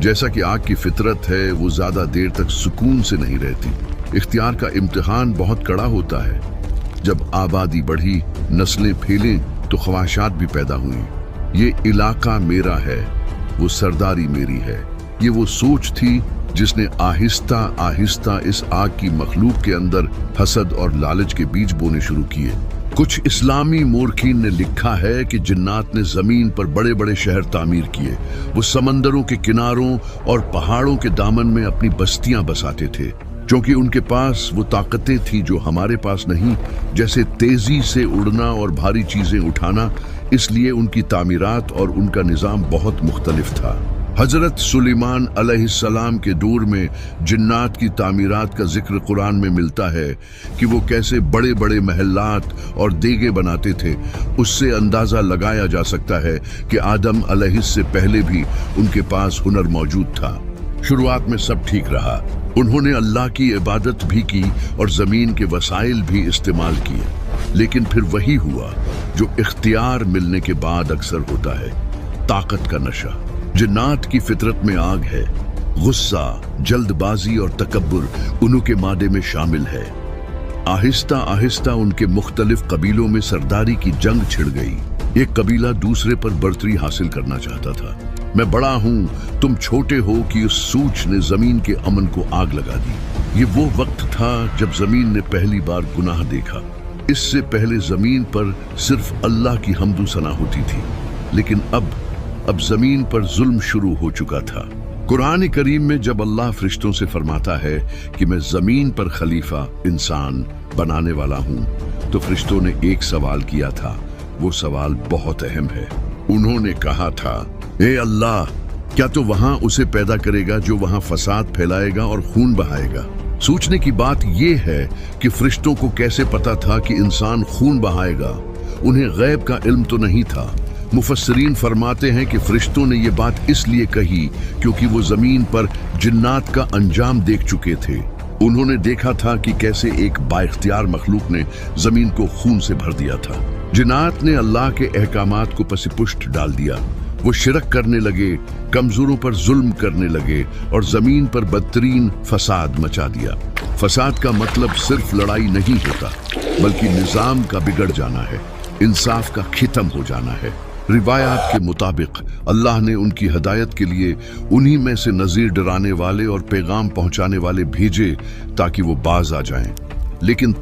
जैसा कि आग की फितरत है, वो ज्यादा देर तक सुकून से नहीं रहती। इख्तियार का इम्तिहान बहुत कड़ा होता है। जब आबादी बढ़ी, नस्लें फैलीं, तो ख्वाहिशात भी पैदा हुई। ये इलाका मेरा है, वो सरदारी मेरी है। ये वो सोच थी जिसने आहिस्ता आहिस्ता इस आग की मखलूक के अंदर हसद और लालच के बीज बोने शुरू किए। कुछ इस्लामी मोरखीन ने लिखा है कि जिन्नात ने जमीन पर बड़े बड़े शहर तामीर किए। वो समंदरों के किनारों और पहाड़ों के दामन में अपनी बस्तियां बसाते थे, क्योंकि उनके पास वो ताकतें थी जो हमारे पास नहीं, जैसे तेजी से उड़ना और भारी चीजें उठाना। इसलिए उनकी तामीरात और उनका निजाम बहुत मुख्तलिफ था। हजरत सुलेमान अलैहिस्सलाम के दौर में जिन्नात की तामीरात का जिक्र कुरान में मिलता है कि वो कैसे बड़े बड़े महलात और देगे बनाते थे। उससे अंदाजा लगाया जा सकता है कि आदम अलैहिस्सलाम से पहले भी उनके पास हुनर मौजूद था। शुरुआत में सब ठीक रहा। उन्होंने अल्लाह की इबादत भी की और जमीन के वसाइल भी इस्तेमाल किए, लेकिन फिर वही हुआ जो इख्तियार मिलने के बाद अक्सर होता है, ताकत का नशा। जिन्नात की फितरत में आग है। गुस्सा, जल्दबाजी और तकब्बुर उनके मादे में शामिल है। आहिस्ता आहिस्ता उनके मुख्तलिफ कबीलों में सरदारी की जंग छिड़ गई। एक कबीला दूसरे पर बर्तरी हासिल करना चाहता था। मैं बड़ा हूं, तुम छोटे हो कि उस सूच ने जमीन के अमन को आग लगा दी। ये वो वक्त था जब जमीन ने पहली बार गुनाह देखा। इससे पहले जमीन पर सिर्फ अल्लाह की हम्दो सना होती थी, लेकिन अब जमीन पर जुल्म शुरू हो चुका था। कुरान करीम में जब अल्लाह फरिश्तों से फरमाता है कि मैं जमीन पर खलीफा इंसान बनाने वाला हूं, तो फरिश्तों ने एक सवाल किया था। वो सवाल बहुत अहम है। उन्होंने कहा था, ए अल्लाह, क्या तो वहां उसे पैदा करेगा जो वहां फसाद फैलाएगा और खून बहाएगा? सोचने की बात यह है कि फरिश्तों को कैसे पता था कि इंसान खून बहाएगा? उन्हें गैब का इल्म तो नहीं था। मुफस्सिरीन फरमाते हैं कि फरिश्तों ने ये बात इसलिए कही क्योंकि वो जमीन पर जिन्नात का अंजाम देख चुके थे। उन्होंने देखा था कि कैसे एक बाइख्तियार मखलूक ने जमीन को खून से भर दिया था। जिन्नात ने अल्लाह के अहकामात को पसीपुष्ट डाल दिया। वो शिरक करने लगे, कमजोरों पर जुल्म करने लगे और जमीन पर बदतरीन फसाद मचा दिया। फसाद का मतलब सिर्फ लड़ाई नहीं होता, बल्कि निजाम का बिगड़ जाना है, इंसाफ का खत्म हो जाना है। रिवायात के मुताबिक अल्लाह ने उनकी हदायत के लिए उन्हीं में से नजीर डराने वाले और पैगाम पहुंचाने वाले भेजे ताकि वो बाज आ जाएं, लेकिन